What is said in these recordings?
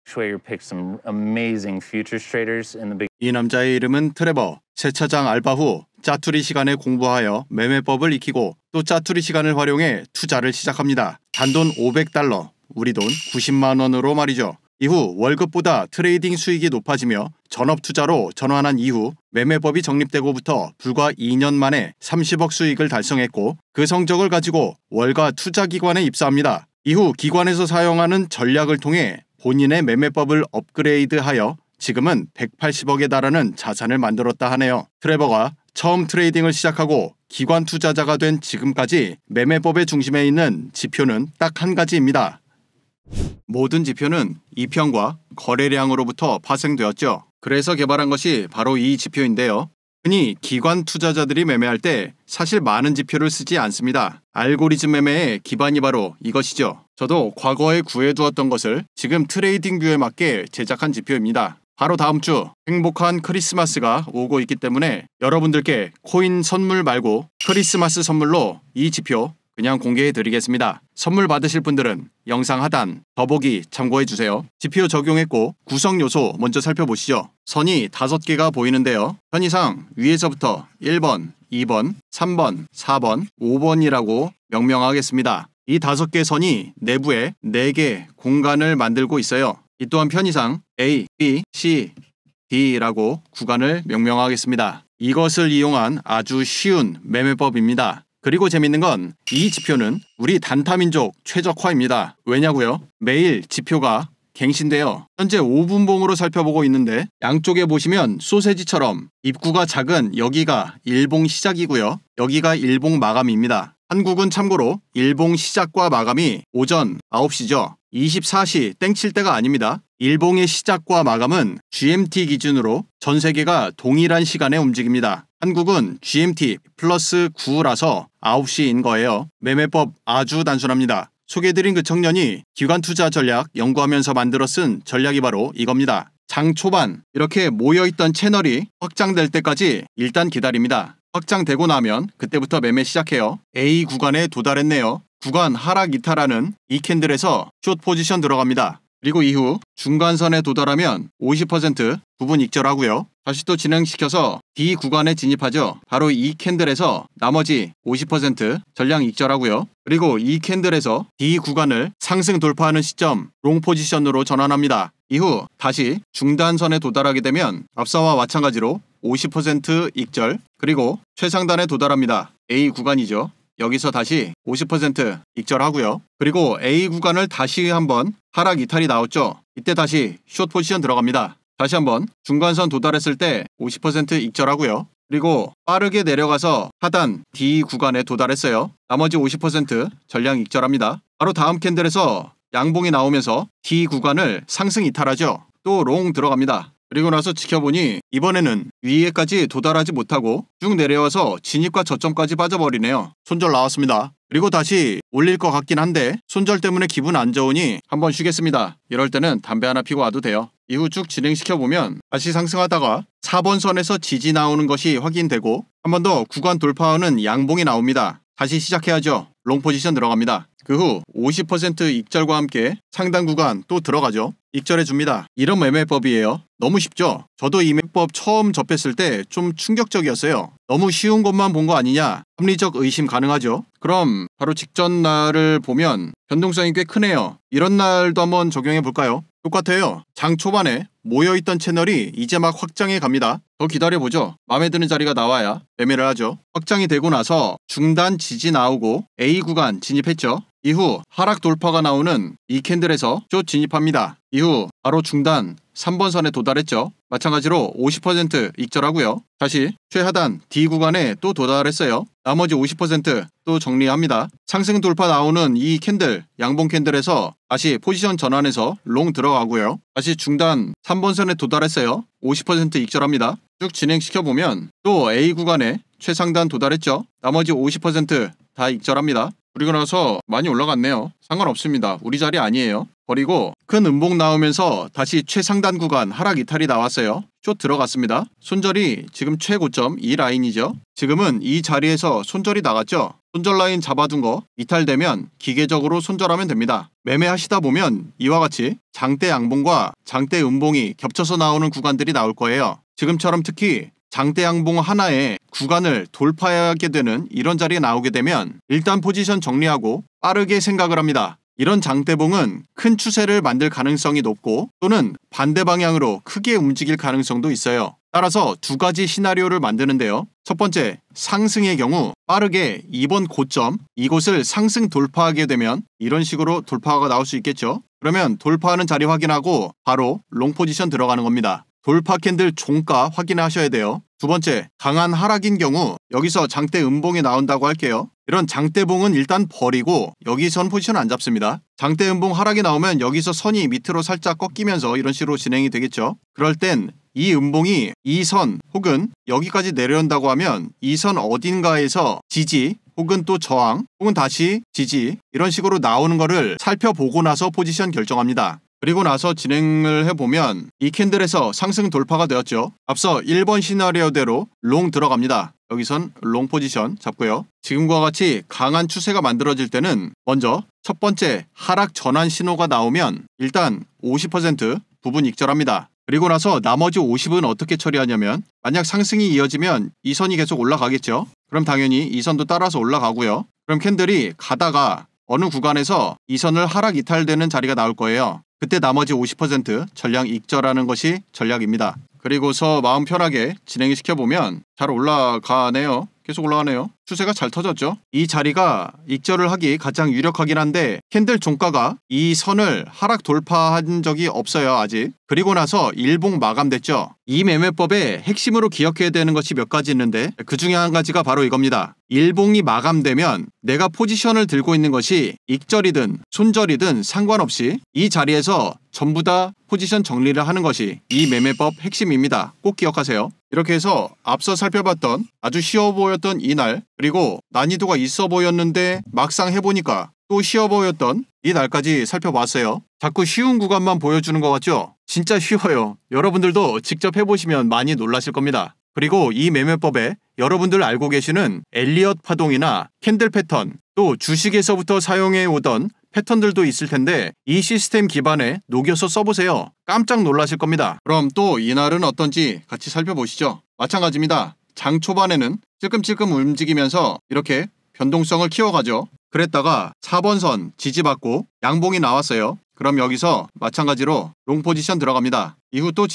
Schwager picked some amazing futures traders in the big. 이 남자의 이름은 트레버. 세차장 알바 후 짜투리 시간에 공부하여 매매법을 익히고 또 짜투리 시간을 활용해 투자를 시작합니다. 단돈 $500, 우리 돈 90만 원으로 말이죠. 이후 월급보다 트레이딩 수익이 높아지며 전업 투자로 전환한 이후 매매법이 정립되고부터 불과 2년 만에 30억 수익을 달성했고 그 성적을 가지고 월가 투자기관에 입사합니다. 이후 기관에서 사용하는 전략을 통해 본인의 매매법을 업그레이드하여 지금은 180억에 달하는 자산을 만들었다 하네요. 트레버가 처음 트레이딩을 시작하고 기관 투자자가 된 지금까지 매매법의 중심에 있는 지표는 딱 한 가지입니다. 모든 지표는 이평과 거래량으로부터 파생되었죠. 그래서 개발한 것이 바로 이 지표인데요. 흔히 기관 투자자들이 매매할 때 사실 많은 지표를 쓰지 않습니다. 알고리즘 매매의 기반이 바로 이것이죠. 저도 과거에 구해두었던 것을 지금 트레이딩 뷰에 맞게 제작한 지표입니다. 바로 다음 주 행복한 크리스마스가 오고 있기 때문에 여러분들께 코인 선물 말고 크리스마스 선물로 이 지표 그냥 공개해 드리겠습니다. 선물 받으실 분들은 영상 하단 더보기 참고해주세요. 지표 적용했고 구성 요소 먼저 살펴보시죠. 선이 5개가 보이는데요. 편의상 위에서부터 1번, 2번, 3번, 4번, 5번이라고 명명하겠습니다. 이 5개 선이 내부에 4개 공간을 만들고 있어요. 이 또한 편의상 A, B, C, D라고 구간을 명명하겠습니다. 이것을 이용한 아주 쉬운 매매법입니다. 그리고 재밌는 건 이 지표는 우리 단타민족 최적화입니다. 왜냐고요? 매일 지표가 갱신돼요. 현재 5분봉으로 살펴보고 있는데 양쪽에 보시면 소세지처럼 입구가 작은 여기가 일봉 시작이고요. 여기가 일봉 마감입니다. 한국은 참고로 일봉 시작과 마감이 오전 9시죠. 24시 땡칠 때가 아닙니다. 일봉의 시작과 마감은 GMT 기준으로 전 세계가 동일한 시간에 움직입니다. 한국은 GMT 플러스 9라서 9시인 거예요. 매매법 아주 단순합니다. 소개해드린 그 청년이 기관 투자 전략 연구하면서 만들어 쓴 전략이 바로 이겁니다. 장 초반 이렇게 모여있던 채널이 확장될 때까지 일단 기다립니다. 확장되고 나면 그때부터 매매 시작해요. A 구간에 도달했네요. 구간 하락 이탈하는 이 캔들에서 숏 포지션 들어갑니다. 그리고 이후 중간선에 도달하면 50% 부분 익절하고요. 다시 또 진행시켜서 D 구간에 진입하죠. 바로 이 캔들에서 나머지 50% 전량 익절하고요. 그리고 이 캔들에서 D 구간을 상승 돌파하는 시점 롱 포지션으로 전환합니다. 이후 다시 중단선에 도달하게 되면 앞서와 마찬가지로 50% 익절 그리고 최상단에 도달합니다. A 구간이죠. 여기서 다시 50% 익절하고요. 그리고 A 구간을 다시 한번 하락 이탈이 나왔죠. 이때 다시 숏 포지션 들어갑니다. 다시 한번 중간선 도달했을 때 50% 익절하고요. 그리고 빠르게 내려가서 하단 D 구간에 도달했어요. 나머지 50% 전량 익절합니다. 바로 다음 캔들에서 양봉이 나오면서 D 구간을 상승 이탈하죠. 또 롱 들어갑니다. 그리고 나서 지켜보니 이번에는 위에까지 도달하지 못하고 쭉 내려와서 진입과 저점까지 빠져버리네요. 손절 나왔습니다. 그리고 다시 올릴 것 같긴 한데 손절 때문에 기분 안 좋으니 한번 쉬겠습니다. 이럴 때는 담배 하나 피고 와도 돼요. 이후 쭉 진행시켜보면 다시 상승하다가 4번 선에서 지지 나오는 것이 확인되고 한 번 더 구간 돌파하는 양봉이 나옵니다. 다시 시작해야죠. 롱 포지션 들어갑니다. 그 후 50% 익절과 함께 상단 구간 또 들어가죠. 익절해줍니다. 이런 매매법이에요. 너무 쉽죠? 저도 이 매매법 처음 접했을 때 좀 충격적이었어요. 너무 쉬운 것만 본 거 아니냐? 합리적 의심 가능하죠? 그럼 바로 직전 날을 보면 변동성이 꽤 크네요. 이런 날도 한번 적용해 볼까요? 똑같아요. 장 초반에 모여있던 채널이 이제 막 확장해 갑니다. 더 기다려보죠. 마음에 드는 자리가 나와야 매매를 하죠. 확장이 되고 나서 중단 지지 나오고 A 구간 진입했죠. 이후 하락 돌파가 나오는 이 캔들에서 숏 진입합니다. 이후 바로 중단 3번 선에 도달했죠. 마찬가지로 50% 익절하고요. 다시 최하단 D 구간에 또 도달했어요. 나머지 50% 정리합니다. 상승 돌파 나오는 이 캔들, 양봉 캔들에서 다시 포지션 전환해서 롱 들어가고요. 다시 중단 3번 선에 도달했어요. 50% 익절합니다. 쭉 진행시켜보면 또 A 구간에 최상단 도달했죠. 나머지 50% 다 익절합니다. 그리고 나서 많이 올라갔네요. 상관없습니다. 우리 자리 아니에요. 버리고 큰 음봉 나오면서 다시 최상단 구간 하락 이탈이 나왔어요. 숏 들어갔습니다. 손절이 지금 최고점 이 라인이죠. 지금은 이 자리에서 손절이 나갔죠. 손절 라인 잡아둔 거 이탈되면 기계적으로 손절하면 됩니다. 매매하시다 보면 이와 같이 장대 양봉과 장대 음봉이 겹쳐서 나오는 구간들이 나올 거예요. 지금처럼 특히 장대 양봉 하나에 구간을 돌파하게 되는 이런 자리가 나오게 되면 일단 포지션 정리하고 빠르게 생각을 합니다. 이런 장대봉은 큰 추세를 만들 가능성이 높고 또는 반대 방향으로 크게 움직일 가능성도 있어요. 따라서 두 가지 시나리오를 만드는데요. 첫 번째, 상승의 경우 빠르게 이번 고점 이곳을 상승 돌파하게 되면 이런 식으로 돌파가 나올 수 있겠죠. 그러면 돌파하는 자리 확인하고 바로 롱 포지션 들어가는 겁니다. 돌파 캔들 종가 확인하셔야 돼요. 두 번째, 강한 하락인 경우 여기서 장대 음봉이 나온다고 할게요. 이런 장대봉은 일단 버리고 여기선 포지션 안 잡습니다. 장대 음봉 하락이 나오면 여기서 선이 밑으로 살짝 꺾이면서 이런 식으로 진행이 되겠죠. 그럴 땐 이 음봉이 이 선 혹은 여기까지 내려온다고 하면 이 선 어딘가에서 지지 혹은 또 저항 혹은 다시 지지 이런 식으로 나오는 거를 살펴보고 나서 포지션 결정합니다. 그리고 나서 진행을 해보면 이 캔들에서 상승 돌파가 되었죠. 앞서 1번 시나리오대로 롱 들어갑니다. 여기선 롱 포지션 잡고요. 지금과 같이 강한 추세가 만들어질 때는 먼저 첫 번째 하락 전환 신호가 나오면 일단 50% 부분 익절합니다. 그리고 나서 나머지 50은 어떻게 처리하냐면 만약 상승이 이어지면 이 선이 계속 올라가겠죠. 그럼 당연히 이 선도 따라서 올라가고요. 그럼 캔들이 가다가 어느 구간에서 이 선을 하락 이탈되는 자리가 나올 거예요. 그때 나머지 50% 전량 익절하는 것이 전략입니다. 그리고서 마음 편하게 진행시켜보면 잘 올라가네요. 계속 올라가네요. 추세가 잘 터졌죠. 이 자리가 익절을 하기 가장 유력하긴 한데 캔들 종가가 이 선을 하락 돌파한 적이 없어요. 아직. 그리고 나서 일봉 마감됐죠. 이 매매법의 핵심으로 기억해야 되는 것이 몇 가지 있는데 그 중에 한 가지가 바로 이겁니다. 일봉이 마감되면 내가 포지션을 들고 있는 것이 익절이든 손절이든 상관없이 이 자리에서 전부 다 포지션 정리를 하는 것이 이 매매법 핵심입니다. 꼭 기억하세요. 이렇게 해서 앞서 살펴봤던 아주 쉬워 보였던 이날 그리고 난이도가 있어 보였는데 막상 해보니까 또 쉬워 보였던 이 날까지 살펴봤어요. 자꾸 쉬운 구간만 보여주는 것 같죠? 진짜 쉬워요. 여러분들도 직접 해보시면 많이 놀라실 겁니다. 그리고 이 매매법에 여러분들 알고 계시는 엘리엇 파동이나 캔들 패턴 또 주식에서부터 사용해 오던 패턴들도 있을 텐데 이 시스템 기반에 녹여서 써보세요. 깜짝 놀라실 겁니다. 그럼 또 이날은 어떤지 같이 살펴보시죠. 마찬가지입니다. 장 초반에는 찔끔찔끔 움직이면서 이렇게 변동성을 키워가죠. 그랬다가 4번 선 지지받고 양봉이 나왔어요. 그럼 여기서 마찬가지로 롱 포지션 들어갑니다. 이후 또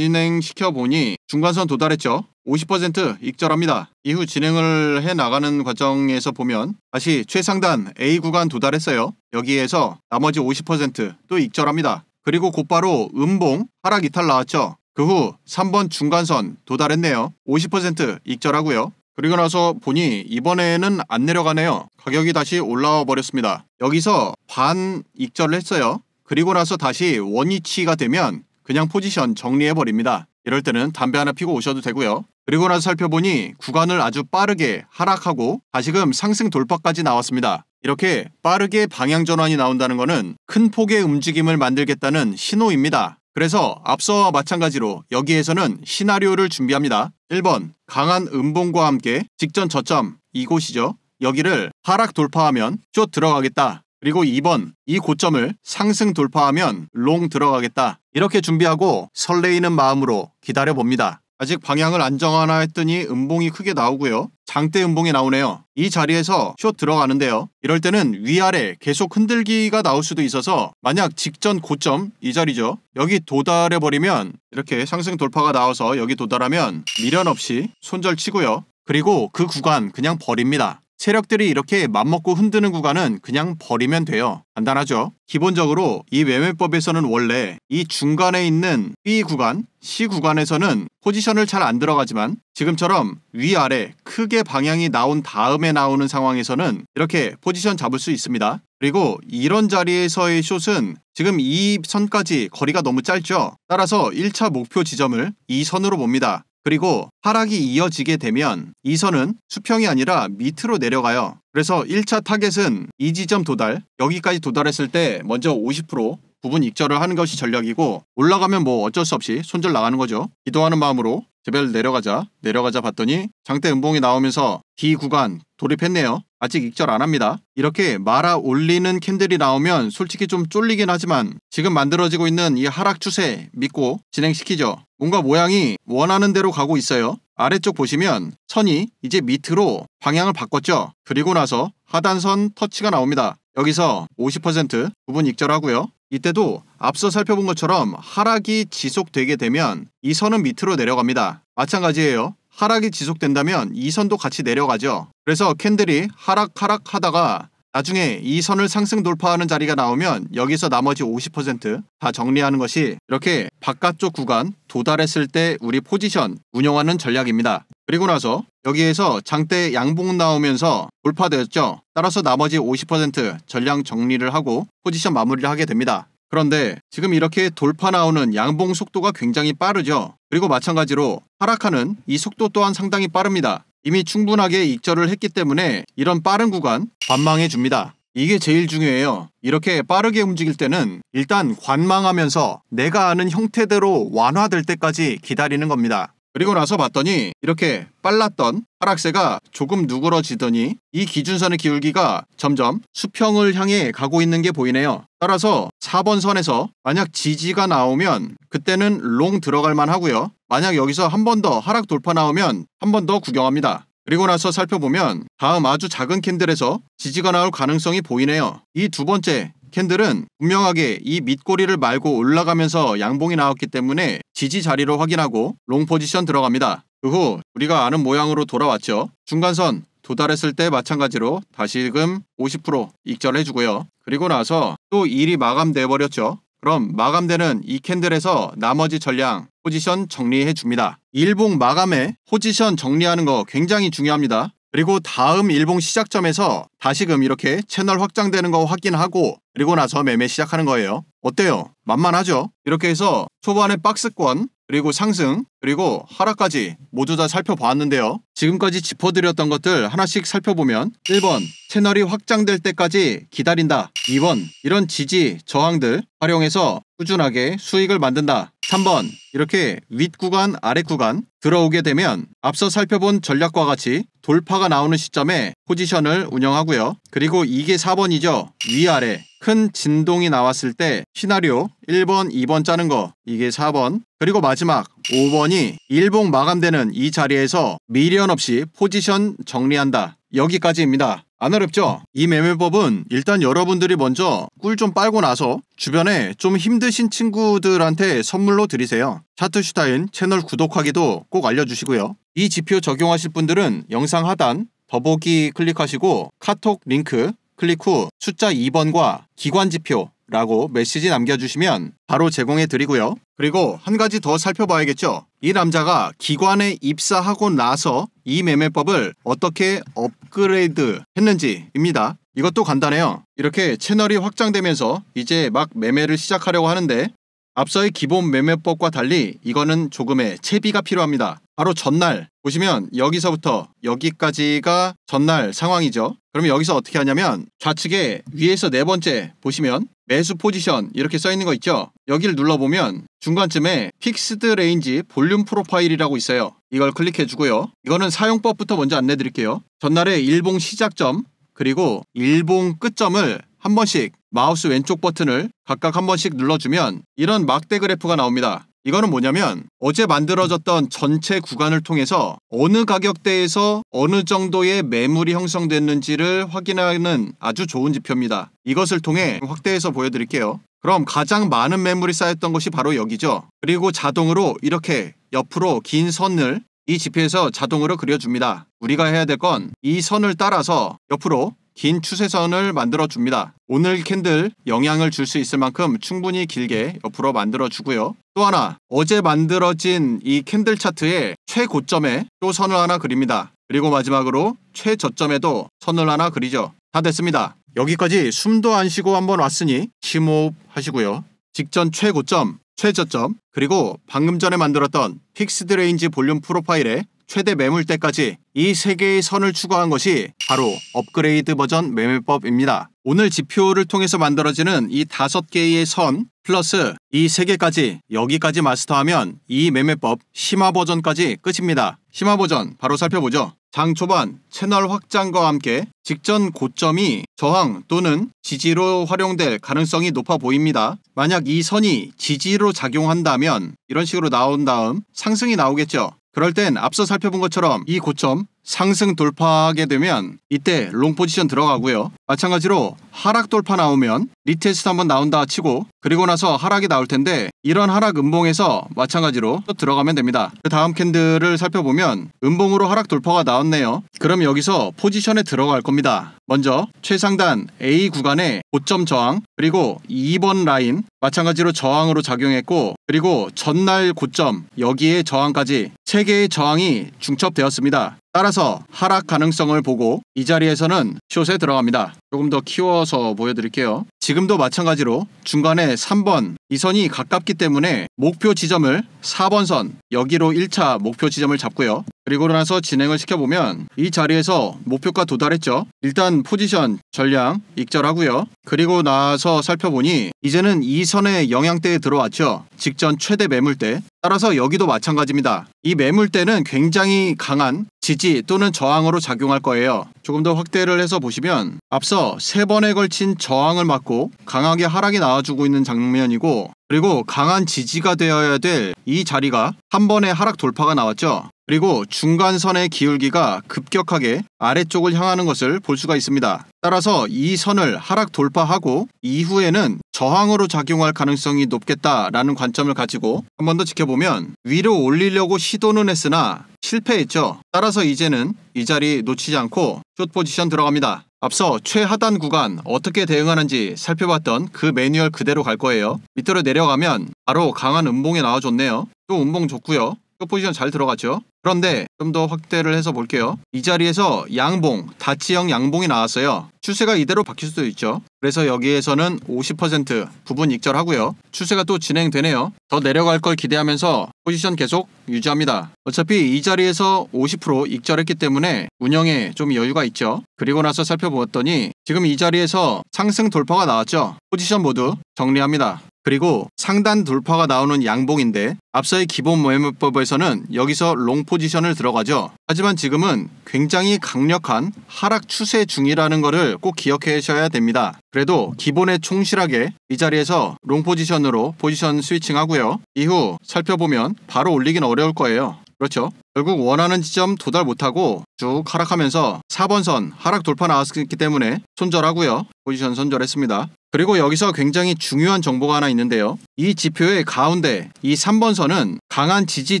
진행시켜보니 중간선 도달했죠. 50% 익절합니다. 이후 진행을 해나가는 과정에서 보면 다시 최상단 A 구간 도달했어요. 여기에서 나머지 50%또 익절합니다. 그리고 곧바로 음봉 하락 이탈 나왔죠. 그 후 3번 중간선 도달했네요. 50% 익절하고요. 그리고 나서 보니 이번에는 안 내려가네요. 가격이 다시 올라와 버렸습니다. 여기서 반 익절을 했어요. 그리고 나서 다시 원위치가 되면 그냥 포지션 정리해버립니다. 이럴 때는 담배 하나 피고 오셔도 되고요. 그리고 나서 살펴보니 구간을 아주 빠르게 하락하고 다시금 상승 돌파까지 나왔습니다. 이렇게 빠르게 방향 전환이 나온다는 것은 큰 폭의 움직임을 만들겠다는 신호입니다. 그래서 앞서와 마찬가지로 여기에서는 시나리오를 준비합니다. 1번 강한 음봉과 함께 직전 저점 이곳이죠. 여기를 하락 돌파하면 숏 들어가겠다. 그리고 2번 이 고점을 상승 돌파하면 롱 들어가겠다. 이렇게 준비하고 설레이는 마음으로 기다려봅니다. 아직 방향을 안 정하나 했더니 음봉이 크게 나오고요. 장대 음봉이 나오네요. 이 자리에서 숏 들어가는데요. 이럴 때는 위아래 계속 흔들기가 나올 수도 있어서 만약 직전 고점 이 자리죠. 여기 도달해버리면 이렇게 상승 돌파가 나와서 여기 도달하면 미련 없이 손절 치고요. 그리고 그 구간 그냥 버립니다. 세력들이 이렇게 맘먹고 흔드는 구간은 그냥 버리면 돼요. 간단하죠? 기본적으로 이 매매법에서는 원래 이 중간에 있는 B 구간, C 구간에서는 포지션을 잘 안 들어가지만 지금처럼 위아래 크게 방향이 나온 다음에 나오는 상황에서는 이렇게 포지션 잡을 수 있습니다. 그리고 이런 자리에서의 숏은 지금 이 선까지 거리가 너무 짧죠? 따라서 1차 목표 지점을 이 선으로 봅니다. 그리고 하락이 이어지게 되면 이 선은 수평이 아니라 밑으로 내려가요. 그래서 1차 타겟은 이 지점 도달, 여기까지 도달했을 때 먼저 50% 부분 익절을 하는 것이 전략이고, 올라가면 뭐 어쩔 수 없이 손절 나가는 거죠. 기도하는 마음으로 제발 내려가자 봤더니 장대 음봉이 나오면서 D 구간 돌입했네요. 아직 익절 안 합니다. 이렇게 말아 올리는 캔들이 나오면 솔직히 좀 쫄리긴 하지만 지금 만들어지고 있는 이 하락 추세 믿고 진행시키죠. 뭔가 모양이 원하는 대로 가고 있어요. 아래쪽 보시면 선이 이제 밑으로 방향을 바꿨죠. 그리고 나서 하단선 터치가 나옵니다. 여기서 50% 부분 익절하고요. 이때도 앞서 살펴본 것처럼 하락이 지속되게 되면 이 선은 밑으로 내려갑니다. 마찬가지예요. 하락이 지속된다면 이 선도 같이 내려가죠. 그래서 캔들이 하락 하다가 나중에 이 선을 상승 돌파하는 자리가 나오면 여기서 나머지 50% 정리하는 것이 이렇게 바깥쪽 구간 도달했을 때 우리 포지션 운영하는 전략입니다. 그리고 나서 여기에서 장대 양봉 나오면서 돌파되었죠. 따라서 나머지 50% 전량 정리를 하고 포지션 마무리를 하게 됩니다. 그런데 지금 이렇게 돌파 나오는 양봉 속도가 굉장히 빠르죠. 그리고 마찬가지로 하락하는 이 속도 또한 상당히 빠릅니다. 이미 충분하게 익절을 했기 때문에 이런 빠른 구간 관망해 줍니다. 이게 제일 중요해요. 이렇게 빠르게 움직일 때는 일단 관망하면서 내가 아는 형태대로 완화될 때까지 기다리는 겁니다. 그리고 나서 봤더니 이렇게 빨랐던 하락세가 조금 누그러지더니 이 기준선의 기울기가 점점 수평을 향해 가고 있는 게 보이네요. 따라서 4번 선에서 만약 지지가 나오면 그때는 롱 들어갈 만 하고요. 만약 여기서 한 번 더 하락 돌파 나오면 한 번 더 구경합니다. 그리고 나서 살펴보면 다음 아주 작은 캔들에서 지지가 나올 가능성이 보이네요. 이 두 번째 캔들은 분명하게 이 밑꼬리를 말고 올라가면서 양봉이 나왔기 때문에 지지 자리로 확인하고 롱 포지션 들어갑니다. 그 후 우리가 아는 모양으로 돌아왔죠. 중간선 도달했을 때 마찬가지로 다시금 50% 익절해주고요. 그리고 나서 또 일이 마감돼 버렸죠. 그럼 마감되는 이 캔들에서 나머지 전량 포지션 정리해 줍니다. 일봉 마감에 포지션 정리하는 거 굉장히 중요합니다. 그리고 다음 일봉 시작점에서 다시금 이렇게 채널 확장되는 거 확인하고 그리고 나서 매매 시작하는 거예요. 어때요? 만만하죠? 이렇게 해서 초반에 박스권 그리고 상승 그리고 하락까지 모두 다 살펴보았는데요. 지금까지 짚어드렸던 것들 하나씩 살펴보면 1번 채널이 확장될 때까지 기다린다. 2번 이런 지지 저항들 활용해서 꾸준하게 수익을 만든다. 3번 이렇게 윗구간 아랫구간 들어오게 되면 앞서 살펴본 전략과 같이 돌파가 나오는 시점에 포지션을 운영하고요. 그리고 이게 4번이죠. 위아래 큰 진동이 나왔을 때 시나리오 1번 2번 짜는 거 이게 4번 그리고 마지막 5번이 일봉 마감되는 이 자리에서 미련 없이 포지션 정리한다. 여기까지입니다. 안 어렵죠? 이 매매법은 일단 여러분들이 먼저 꿀 좀 빨고 나서 주변에 좀 힘드신 친구들한테 선물로 드리세요. 차트슈타인 채널 구독하기도 꼭 알려주시고요. 이 지표 적용하실 분들은 영상 하단 더보기 클릭하시고 카톡 링크 클릭 후 숫자 2번과 기관지표 라고 메시지 남겨주시면 바로 제공해 드리고요. 그리고 한 가지 더 살펴봐야겠죠. 이 남자가 기관에 입사하고 나서 이 매매법을 어떻게 업그레이드 했는지입니다. 이것도 간단해요. 이렇게 채널이 확장되면서 이제 막 매매를 시작하려고 하는데 앞서의 기본 매매법과 달리 이거는 조금의 채비가 필요합니다. 바로 전날 보시면 여기서부터 여기까지가 전날 상황이죠. 그러면 여기서 어떻게 하냐면 좌측에 위에서 네 번째 보시면 매수 포지션 이렇게 써있는 거 있죠. 여기를 눌러보면 중간쯤에 픽스드 레인지 볼륨 프로파일이라고 있어요. 이걸 클릭해 주고요. 이거는 사용법부터 먼저 안내 드릴게요. 전날의 일봉 시작점 그리고 일봉 끝점을 한 번씩 마우스 왼쪽 버튼을 각각 한 번씩 눌러주면 이런 막대 그래프가 나옵니다. 이거는 뭐냐면 어제 만들어졌던 전체 구간을 통해서 어느 가격대에서 어느 정도의 매물이 형성됐는지를 확인하는 아주 좋은 지표입니다. 이것을 통해 확대해서 보여드릴게요. 그럼 가장 많은 매물이 쌓였던 곳이 바로 여기죠. 그리고 자동으로 이렇게 옆으로 긴 선을 이 지표에서 자동으로 그려줍니다. 우리가 해야 될 건 이 선을 따라서 옆으로 긴 추세선을 만들어 줍니다. 오늘 캔들 영향을 줄 수 있을 만큼 충분히 길게 옆으로 만들어 주고요. 또 하나 어제 만들어진 이 캔들 차트의 최고점에 또 선을 하나 그립니다. 그리고 마지막으로 최저점에도 선을 하나 그리죠. 다 됐습니다. 여기까지 숨도 안 쉬고 한번 왔으니 심호흡 하시고요. 직전 최고점, 최저점 그리고 방금 전에 만들었던 픽스드 레인지 볼륨 프로파일의 최대 매물대까지 이 3개의 선을 추가한 것이 바로 업그레이드 버전 매매법입니다. 오늘 지표를 통해서 만들어지는 이 5개의 선 플러스 이 3개까지 여기까지 마스터하면 이 매매법 심화 버전까지 끝입니다. 심화 버전 바로 살펴보죠. 장 초반 채널 확장과 함께 직전 고점이 저항 또는 지지로 활용될 가능성이 높아 보입니다. 만약 이 선이 지지로 작용한다면 이런 식으로 나온 다음 상승이 나오겠죠. 그럴 땐 앞서 살펴본 것처럼 이 고점 상승 돌파하게 되면 이때 롱 포지션 들어가고요. 마찬가지로 하락 돌파 나오면 리테스트 한번 나온다 치고 그리고 나서 하락이 나올 텐데 이런 하락 음봉에서 마찬가지로 또 들어가면 됩니다. 그 다음 캔들을 살펴보면 음봉으로 하락 돌파가 나왔네요. 그럼 여기서 포지션에 들어갈 겁니다. 먼저 최상단 A 구간에 고점 저항 그리고 2번 라인 마찬가지로 저항으로 작용했고 그리고 전날 고점 여기에 저항까지 3개의 저항이 중첩되었습니다. 따라서 하락 가능성을 보고 이 자리에서는 숏에 들어갑니다. 조금 더 키워서 보여드릴게요. 지금도 마찬가지로 중간에 3번 이 선이 가깝기 때문에 목표 지점을 4번 선 여기로 1차 목표 지점을 잡고요. 그리고 나서 진행을 시켜보면 이 자리에서 목표가 도달했죠. 일단 포지션 전량 익절하고요. 그리고 나서 살펴보니 이제는 이 선의 영향대에 들어왔죠. 직전 최대 매물대. 따라서 여기도 마찬가지입니다. 이 매물대는 굉장히 강한 지지 또는 저항으로 작용할 거예요. 조금 더 확대를 해서 보시면 앞서 3번에 걸친 저항을 맞고 강하게 하락이 나와주고 있는 장면이고 그리고 강한 지지가 되어야 될 이 자리가 한 번의 하락 돌파가 나왔죠. 그리고 중간선의 기울기가 급격하게 아래쪽을 향하는 것을 볼 수가 있습니다. 따라서 이 선을 하락 돌파하고 이후에는 저항으로 작용할 가능성이 높겠다라는 관점을 가지고 한 번 더 지켜보면 위로 올리려고 시도는 했으나 실패했죠. 따라서 이제는 이 자리 놓치지 않고 숏 포지션 들어갑니다. 앞서 최하단 구간 어떻게 대응하는지 살펴봤던 그 매뉴얼 그대로 갈 거예요. 밑으로 내려가면 바로 강한 음봉이 나와줬네요. 또 음봉 좋고요. 숏 포지션 잘 들어갔죠. 그런데 좀 더 확대를 해서 볼게요. 이 자리에서 양봉, 다치형 양봉이 나왔어요. 추세가 이대로 바뀔 수도 있죠. 그래서 여기에서는 50% 부분 익절하고요. 추세가 또 진행되네요. 더 내려갈 걸 기대하면서 포지션 계속 유지합니다. 어차피 이 자리에서 50% 익절했기 때문에 운영에 좀 여유가 있죠. 그리고 나서 살펴보았더니 지금 이 자리에서 상승 돌파가 나왔죠. 포지션 모두 정리합니다. 그리고 상단 돌파가 나오는 양봉인데 앞서의 기본 매매법에서는 여기서 롱 포지션을 들어가죠. 하지만 지금은 굉장히 강력한 하락 추세 중이라는 것을 꼭 기억하셔야 됩니다. 그래도 기본에 충실하게 이 자리에서 롱 포지션으로 포지션 스위칭 하고요. 이후 살펴보면 바로 올리긴 어려울 거예요. 그렇죠. 결국 원하는 지점 도달 못하고 쭉 하락하면서 4번 선 하락 돌파 나왔기 때문에 손절하고요. 포지션 손절했습니다. 그리고 여기서 굉장히 중요한 정보가 하나 있는데요. 이 지표의 가운데 이 3번 선은 강한 지지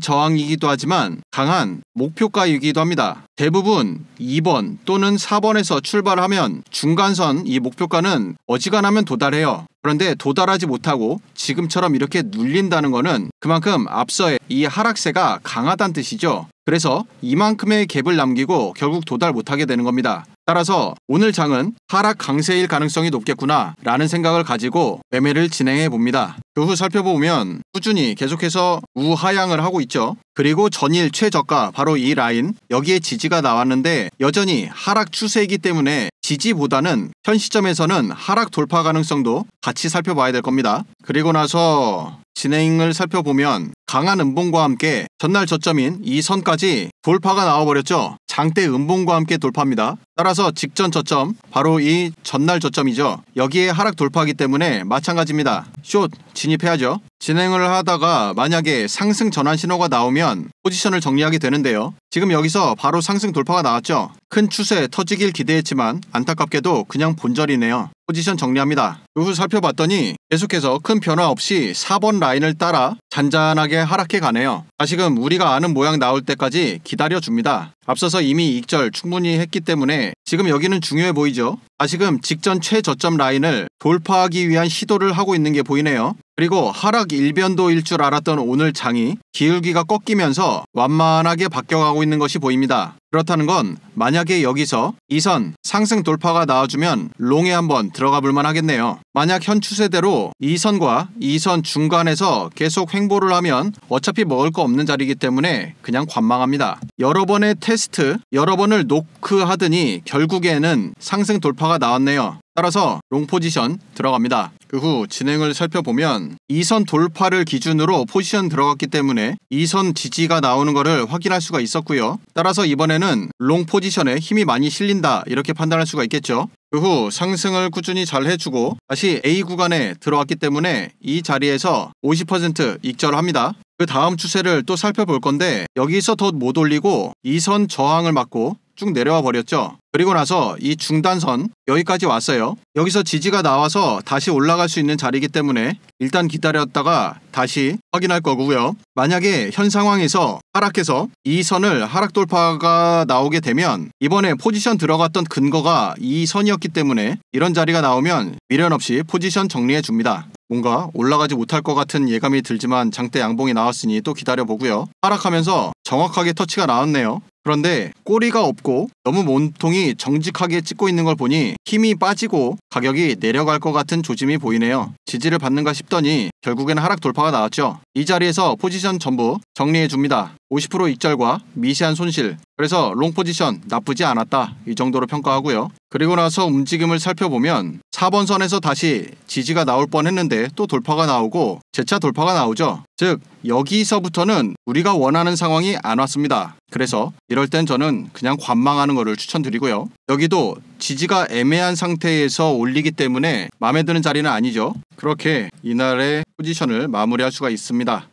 저항이기도 하지만 강한 목표가이기도 합니다. 대부분 2번 또는 4번에서 출발하면 중간선 이 목표가는 어지간하면 도달해요. 그런데 도달하지 못하고 지금처럼 이렇게 눌린다는 것은 그만큼 앞서의 이 하락세가 강하다는 뜻이죠. 그래서 이만큼의 갭을 남기고 결국 도달 못하게 되는 겁니다. 따라서 오늘 장은 하락 강세일 가능성이 높겠구나 라는 생각을 가지고 매매를 진행해 봅니다. 그 후 살펴보면 꾸준히 계속해서 우하향을 하고 있죠. 그리고 전일 최저가 바로 이 라인 여기에 지지가 나왔는데 여전히 하락 추세이기 때문에 지지보다는 현 시점에서는 하락 돌파 가능성도 같이 살펴봐야 될 겁니다. 그리고 나서 진행을 살펴보면 강한 음봉과 함께 전날 저점인 이 선까지 돌파가 나와버렸죠. 장대 음봉과 함께 돌파합니다. 따라서 직전 저점 바로 이 전날 저점이죠. 여기에 하락 돌파하기 때문에 마찬가지입니다. 숏 진입해야죠. 진행을 하다가 만약에 상승 전환 신호가 나오면 포지션을 정리하게 되는데요. 지금 여기서 바로 상승 돌파가 나왔죠. 큰 추세 터지길 기대했지만 안타깝게도 그냥 본절이네요. 포지션 정리합니다. 그 후 살펴봤더니 계속해서 큰 변화 없이 4번 라인을 따라 잔잔하게 하락해 가네요. 다시금 우리가 아는 모양 나올 때까지 기다려줍니다. 앞서서 이미 익절 충분히 했기 때문에 지금 여기는 중요해 보이죠. 다시금 직전 최저점 라인을 돌파하기 위한 시도를 하고 있는 게 보이네요. 그리고 하락 일변도일 줄 알았던 오늘 장이 기울기가 꺾이면서 완만하게 바뀌어가고 있는 것이 보입니다. 그렇다는 건 만약에 여기서 2선 상승 돌파가 나와주면 롱에 한번 들어가 볼만 하겠네요. 만약 현 추세대로 2선과 2선 중간에서 계속 횡보를 하면 어차피 먹을 거 없는 자리이기 때문에 그냥 관망합니다. 여러 번의 테스트, 여러 번을 노크하더니 결국에는 상승 돌파가 나왔네요. 따라서 롱 포지션 들어갑니다. 그 후 진행을 살펴보면 2선 돌파를 기준으로 포지션 들어갔기 때문에 2선 지지가 나오는 것을 확인할 수가 있었고요. 따라서 이번에는 롱 포지션에 힘이 많이 실린다 이렇게 판단할 수가 있겠죠. 그 후 상승을 꾸준히 잘 해주고 다시 A 구간에 들어왔기 때문에 이 자리에서 50% 익절합니다. 그 다음 추세를 또 살펴볼 건데 여기서 더 못 올리고 2선 저항을 맞고 쭉 내려와 버렸죠. 그리고 나서 이 중단선 여기까지 왔어요. 여기서 지지가 나와서 다시 올라갈 수 있는 자리이기 때문에 일단 기다렸다가 다시 확인할 거고요. 만약에 현 상황에서 하락해서 이 선을 하락 돌파가 나오게 되면 이번에 포지션 들어갔던 근거가 이 선이었기 때문에 이런 자리가 나오면 미련 없이 포지션 정리해 줍니다. 뭔가 올라가지 못할 것 같은 예감이 들지만 장대 양봉이 나왔으니 또 기다려보고요. 하락하면서 정확하게 터치가 나왔네요. 그런데 꼬리가 없고 너무 몸통이 정직하게 찍고 있는 걸 보니 힘이 빠지고 가격이 내려갈 것 같은 조짐이 보이네요. 지지를 받는가 싶더니 결국에는 하락 돌파가 나왔죠. 이 자리에서 포지션 전부 정리해줍니다. 50% 익절과 미세한 손실. 그래서 롱 포지션 나쁘지 않았다 이 정도로 평가하고요. 그리고 나서 움직임을 살펴보면 4번 선에서 다시 지지가 나올 뻔했는데 또 돌파가 나오고 재차 돌파가 나오죠. 즉 여기서부터는 우리가 원하는 상황이 안 왔습니다. 그래서 이럴 땐 저는 그냥 관망하는 것을 추천드리고요. 여기도 지지가 애매한 상태에서 올리기 때문에 마음에 드는 자리는 아니죠. 그렇게 이날의 포지션을 마무리할 수가 있습니다.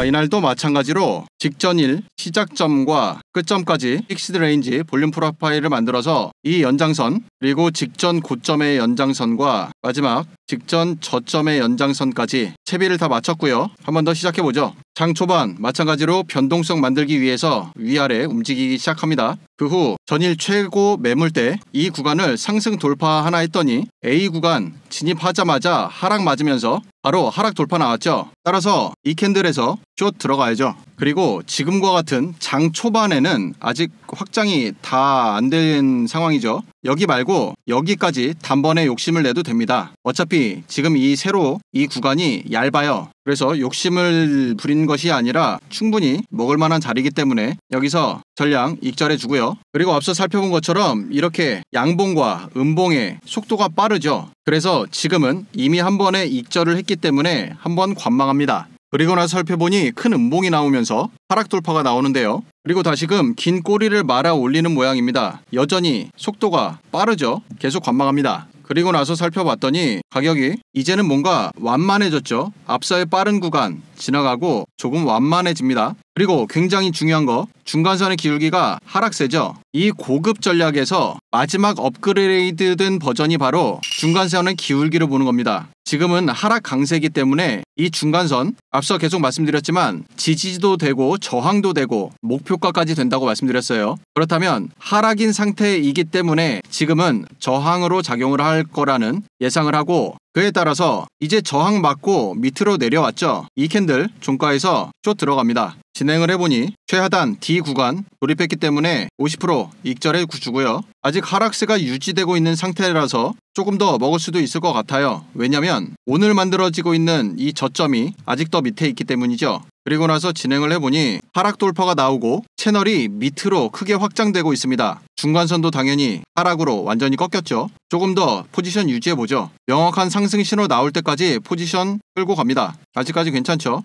이날도 마찬가지로 직전일 시작점과 끝점까지 픽스드 레인지 볼륨 프로파일을 만들어서 이 연장선 그리고 직전 고점의 연장선과 마지막 직전 저점의 연장선까지 채비를 다 마쳤고요. 한 번 더 시작해보죠. 장 초반 마찬가지로 변동성 만들기 위해서 위아래 움직이기 시작합니다. 그 후 전일 최고 매물대 이 구간을 상승 돌파 하나 했더니 A 구간 진입하자마자 하락 맞으면서 바로 하락 돌파 나왔죠. 따라서 이 캔들에서 숏 들어가야죠. 그리고 지금과 같은 장 초반에는 아직 확장이 다 안 된 상황이죠. 여기 말고 여기까지 단번에 욕심을 내도 됩니다. 어차피 지금 이 세로 이 구간이 얇아요. 그래서 욕심을 부린 것이 아니라 충분히 먹을 만한 자리이기 때문에 여기서 전량 익절해 주고요. 그리고 앞서 살펴본 것처럼 이렇게 양봉과 음봉의 속도가 빠르죠. 그래서 지금은 이미 한 번에 익절을 했기 때문에 한번 관망합니다. 그리고 나서 살펴보니 큰 음봉이 나오면서 하락 돌파가 나오는데요. 그리고 다시금 긴 꼬리를 말아 올리는 모양입니다. 여전히 속도가 빠르죠. 계속 관망합니다. 그리고 나서 살펴봤더니 가격이 이제는 뭔가 완만해졌죠. 앞서의 빠른 구간 지나가고 조금 완만해집니다. 그리고 굉장히 중요한 거 중간선의 기울기가 하락세죠. 이 고급 전략에서 마지막 업그레이드된 버전이 바로 중간선의 기울기를 보는 겁니다. 지금은 하락 강세이기 때문에 이 중간선 앞서 계속 말씀드렸지만 지지도 되고 저항도 되고 목표가까지 된다고 말씀드렸어요. 그렇다면 하락인 상태이기 때문에 지금은 저항으로 작용을 할 거라는 예상을 하고 그에 따라서 이제 저항 맞고 밑으로 내려왔죠. 이 캔들 종가에서 숏 들어갑니다. 진행을 해보니 최하단 D 구간 돌입했기 때문에 50% 익절해 주고요. 아직 하락세가 유지되고 있는 상태라서 조금 더 먹을 수도 있을 것 같아요. 왜냐면 오늘 만들어지고 있는 이 저점이 아직 더 밑에 있기 때문이죠. 그리고 나서 진행을 해보니 하락 돌파가 나오고 채널이 밑으로 크게 확장되고 있습니다. 중간선도 당연히 하락으로 완전히 꺾였죠. 조금 더 포지션 유지해보죠. 명확한 상승 신호 나올 때까지 포지션 끌고 갑니다. 아직까지 괜찮죠?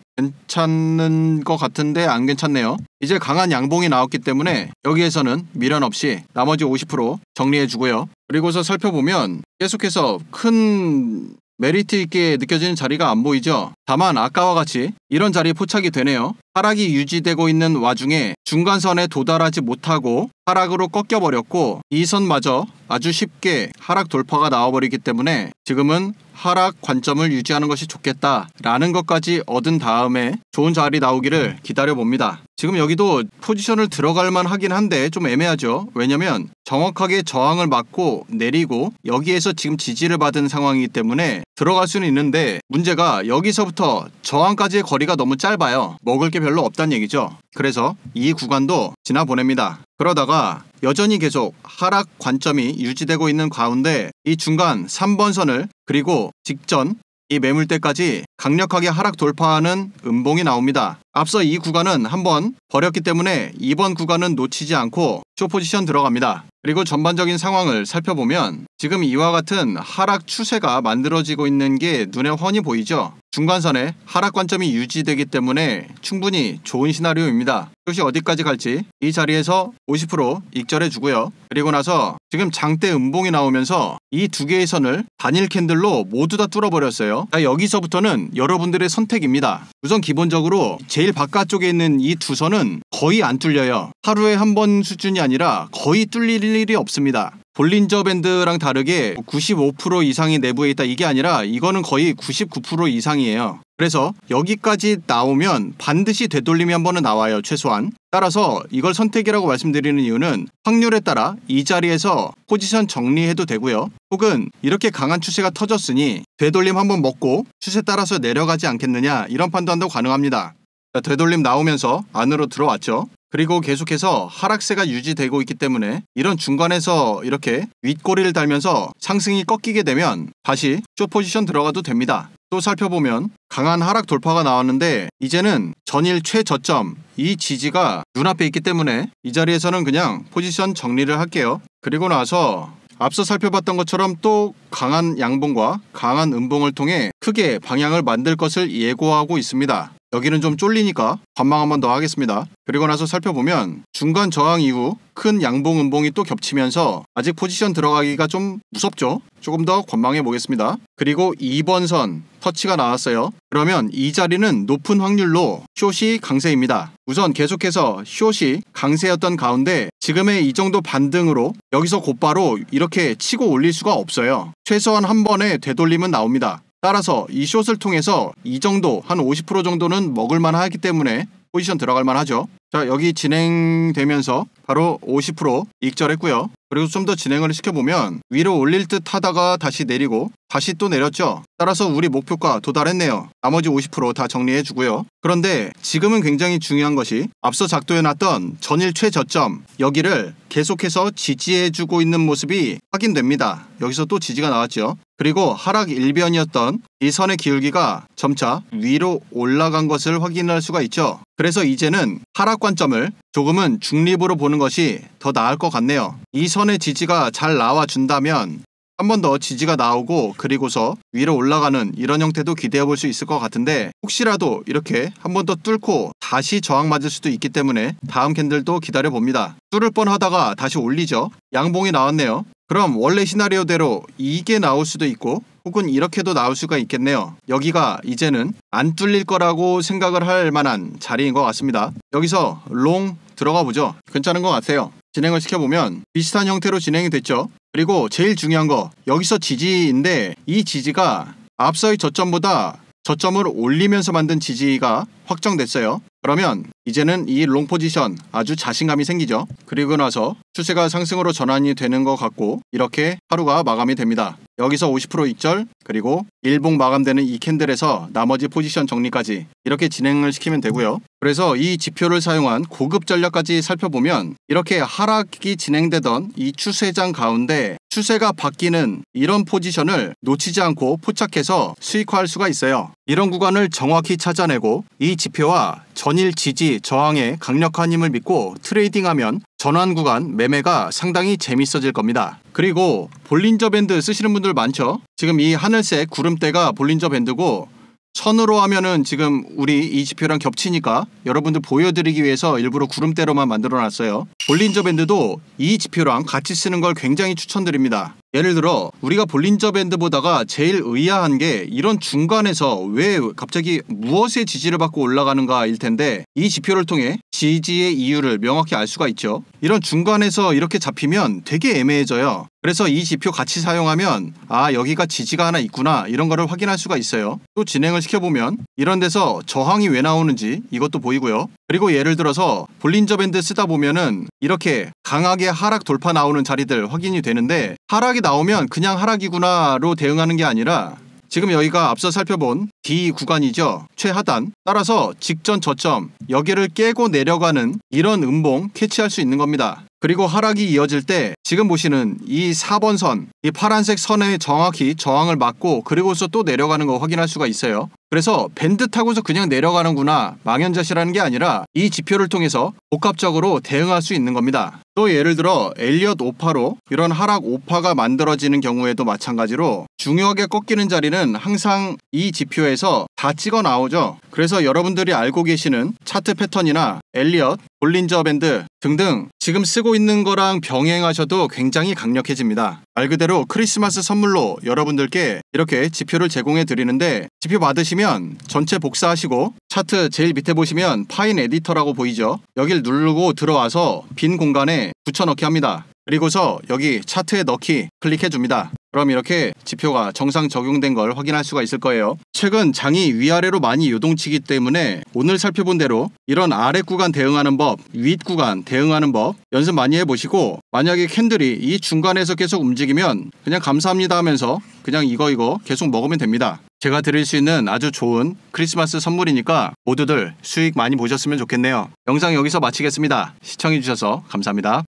괜찮은 것 같은데 안 괜찮네요. 이제 강한 양봉이 나왔기 때문에 여기에서는 미련 없이 나머지 50% 정리해주고요. 그리고서 살펴보면 계속해서 큰 메리트 있게 느껴지는 자리가 안 보이죠? 다만 아까와 같이 이런 자리에 포착이 되네요. 하락이 유지되고 있는 와중에 중간선에 도달하지 못하고 하락으로 꺾여버렸고 이 선마저 아주 쉽게 하락 돌파가 나와버리기 때문에 지금은 하락 관점을 유지하는 것이 좋겠다라는 것까지 얻은 다음에 좋은 자리 나오기를 기다려봅니다. 지금 여기도 포지션을 들어갈만 하긴 한데 좀 애매하죠. 왜냐면 정확하게 저항을 맞고 내리고 여기에서 지금 지지를 받은 상황이기 때문에 들어갈 수는 있는데 문제가 여기서부터 저항까지의 거리가 너무 짧아요. 먹을 게 별로 없다는 얘기죠. 그래서 이 구간도 지나보냅니다. 그러다가 여전히 계속 하락 관점이 유지되고 있는 가운데 이 중간 3번 선을 그리고 직전 이 매물대까지 강력하게 하락 돌파하는 음봉이 나옵니다. 앞서 이 구간은 한번 버렸기 때문에 이번 구간은 놓치지 않고 숏 포지션 들어갑니다. 그리고 전반적인 상황을 살펴보면 지금 이와 같은 하락 추세가 만들어지고 있는 게 눈에 훤히 보이죠. 중간선에 하락 관점이 유지되기 때문에 충분히 좋은 시나리오입니다. 숏이 어디까지 갈지 이 자리에서 50% 익절해 주고요. 그리고 나서 지금 장대 음봉이 나오면서 이 두 개의 선을 단일 캔들로 모두 다 뚫어버렸어요. 여기서부터는 여러분들의 선택입니다. 우선 기본적으로 제일 바깥쪽에 있는 이 두 선은 거의 안 뚫려요. 하루에 한 번 수준이 아니라 거의 뚫릴 일이 없습니다. 볼린저 밴드랑 다르게 95% 이상이 내부에 있다 이게 아니라 이거는 거의 99% 이상이에요. 그래서 여기까지 나오면 반드시 되돌림이 한 번은 나와요. 최소한. 따라서 이걸 선택이라고 말씀드리는 이유는 확률에 따라 이 자리에서 포지션 정리해도 되고요. 혹은 이렇게 강한 추세가 터졌으니 되돌림 한번 먹고 추세 따라서 내려가지 않겠느냐 이런 판단도 가능합니다. 되돌림 나오면서 안으로 들어왔죠. 그리고 계속해서 하락세가 유지되고 있기 때문에 이런 중간에서 이렇게 윗꼬리를 달면서 상승이 꺾이게 되면 다시 숏 포지션 들어가도 됩니다. 또 살펴보면 강한 하락 돌파가 나왔는데 이제는 전일 최저점 이 지지가 눈앞에 있기 때문에 이 자리에서는 그냥 포지션 정리를 할게요. 그리고 나서 앞서 살펴봤던 것처럼 또 강한 양봉과 강한 음봉을 통해 크게 방향을 만들 것을 예고하고 있습니다. 여기는 좀 쫄리니까 관망 한번 더 하겠습니다. 그리고 나서 살펴보면 중간 저항 이후 큰 양봉 음봉이 또 겹치면서 아직 포지션 들어가기가 좀 무섭죠. 조금 더 관망해 보겠습니다. 그리고 2번 선 터치가 나왔어요. 그러면 이 자리는 높은 확률로 숏이 강세입니다. 우선 계속해서 숏이 강세였던 가운데 지금의 이 정도 반등으로 여기서 곧바로 이렇게 치고 올릴 수가 없어요. 최소한 한 번의 되돌림은 나옵니다. 따라서 이 숏을 통해서 이 정도 한 50% 정도는 먹을만 하기 때문에 포지션 들어갈만 하죠. 자, 여기 진행되면서 바로 50% 익절했고요. 그리고 좀 더 진행을 시켜보면 위로 올릴 듯 하다가 다시 내리고 다시 또 내렸죠. 따라서 우리 목표가 도달했네요. 나머지 50% 다 정리해주고요. 그런데 지금은 굉장히 중요한 것이 앞서 작도해놨던 전일 최저점 여기를 계속해서 지지해주고 있는 모습이 확인됩니다. 여기서 또 지지가 나왔죠. 그리고 하락 일변이었던 이 선의 기울기가 점차 위로 올라간 것을 확인할 수가 있죠. 그래서 이제는 하락 관점을 조금은 중립으로 보는 것이 더 나을 것 같네요. 이 선의 지지가 잘 나와준다면 한 번 더 지지가 나오고 그리고서 위로 올라가는 이런 형태도 기대해 볼 수 있을 것 같은데 혹시라도 이렇게 한 번 더 뚫고 다시 저항 맞을 수도 있기 때문에 다음 캔들도 기다려 봅니다. 뚫을 뻔 하다가 다시 올리죠. 양봉이 나왔네요. 그럼 원래 시나리오대로 이게 나올 수도 있고 혹은 이렇게도 나올 수가 있겠네요. 여기가 이제는 안 뚫릴 거라고 생각을 할 만한 자리인 것 같습니다. 여기서 롱 들어가 보죠. 괜찮은 것 같아요. 진행을 시켜보면 비슷한 형태로 진행이 됐죠. 그리고 제일 중요한 거 여기서 지지인데 이 지지가 앞서의 저점보다 저점을 올리면서 만든 지지가 확정됐어요. 그러면 이제는 이 롱 포지션 아주 자신감이 생기죠. 그리고 나서 추세가 상승으로 전환이 되는 것 같고 이렇게 하루가 마감이 됩니다. 여기서 50% 익절 그리고 일봉 마감되는 이 캔들에서 나머지 포지션 정리까지 이렇게 진행을 시키면 되고요. 그래서 이 지표를 사용한 고급 전략까지 살펴보면 이렇게 하락이 진행되던 이 추세장 가운데 추세가 바뀌는 이런 포지션을 놓치지 않고 포착해서 수익화할 수가 있어요. 이런 구간을 정확히 찾아내고 이 지표와 전일 지지, 저항의 강력한 힘을 믿고 트레이딩하면 전환 구간 매매가 상당히 재밌어질 겁니다. 그리고 볼린저 밴드 쓰시는 분들 많죠? 지금 이 하늘색 구름대가 볼린저 밴드고 선으로 하면은 지금 우리 이 지표랑 겹치니까 여러분들 보여드리기 위해서 일부러 구름대로만 만들어 놨어요. 볼린저 밴드도 이 지표랑 같이 쓰는 걸 굉장히 추천드립니다. 예를 들어 우리가 볼린저 밴드 보다가 제일 의아한 게 이런 중간에서 왜 갑자기 무엇의 지지를 받고 올라가는가 일 텐데, 이 지표를 통해 지지의 이유를 명확히 알 수가 있죠. 이런 중간에서 이렇게 잡히면 되게 애매해져요. 그래서 이 지표 같이 사용하면 여기가 지지가 하나 있구나 이런 거를 확인할 수가 있어요. 또 진행을 시켜보면 이런 데서 저항이 왜 나오는지 이것도 보이고요. 그리고 예를 들어서 볼린저 밴드 쓰다 보면은 이렇게 강하게 하락 돌파 나오는 자리들 확인이 되는데, 하락이 나오면 그냥 하락이구나로 대응하는 게 아니라 지금 여기가 앞서 살펴본 D 구간이죠. 최하단. 따라서 직전 저점 여기를 깨고 내려가는 이런 음봉 캐치할 수 있는 겁니다. 그리고 하락이 이어질 때 지금 보시는 이 4번 선, 이 파란색 선에 정확히 저항을 맞고 그리고서 또 내려가는 거 확인할 수가 있어요. 그래서 밴드 타고서 그냥 내려가는구나, 망연자실하는 게 아니라 이 지표를 통해서 복합적으로 대응할 수 있는 겁니다. 또 예를 들어 엘리엇 오파로 이런 하락 오파가 만들어지는 경우에도 마찬가지로 중요하게 꺾이는 자리는 항상 이 지표에서 다 찍어 나오죠. 그래서 여러분들이 알고 계시는 차트 패턴이나 엘리엇, 볼린저 밴드 등등 지금 쓰고 있는 거랑 병행하셔도 굉장히 강력해집니다. 말 그대로 크리스마스 선물로 여러분들께 이렇게 지표를 제공해 드리는데, 지표 받으시면 전체 복사하시고 차트 제일 밑에 보시면 파인 에디터라고 보이죠. 여길 누르고 들어와서 빈 공간에 붙여넣기 합니다. 그리고서 여기 차트에 넣기 클릭해 줍니다. 그럼 이렇게 지표가 정상 적용된 걸 확인할 수가 있을 거예요. 최근 장이 위아래로 많이 요동치기 때문에 오늘 살펴본 대로 이런 아래 구간 대응하는 법, 윗 구간 대응하는 법 연습 많이 해보시고, 만약에 캔들이 이 중간에서 계속 움직이면 그냥 감사합니다 하면서 그냥 이거 계속 먹으면 됩니다. 제가 드릴 수 있는 아주 좋은 크리스마스 선물이니까 모두들 수익 많이 보셨으면 좋겠네요. 영상 여기서 마치겠습니다. 시청해주셔서 감사합니다.